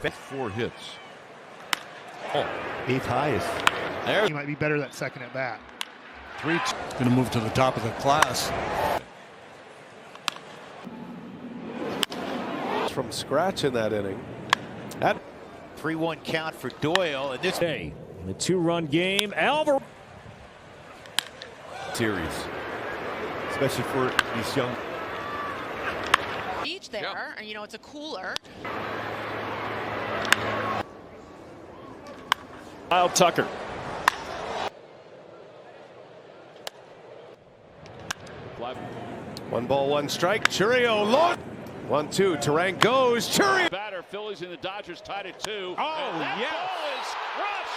4 hits. Oh. 8th highest. There. He might be better that second at bat. 3. Going to move to the top of the class. From scratch in that inning. That 3-1 count for Doyle, and this day in a 2-run game. Alvarez series, especially for these young. Beach there, and you know it's a cooler. Kyle Tucker. One ball, one strike. Churio long. 1-2. Terang goes. Churio. Batter. Phillies and the Dodgers tied at 2. Oh, yeah. Ball is crushed.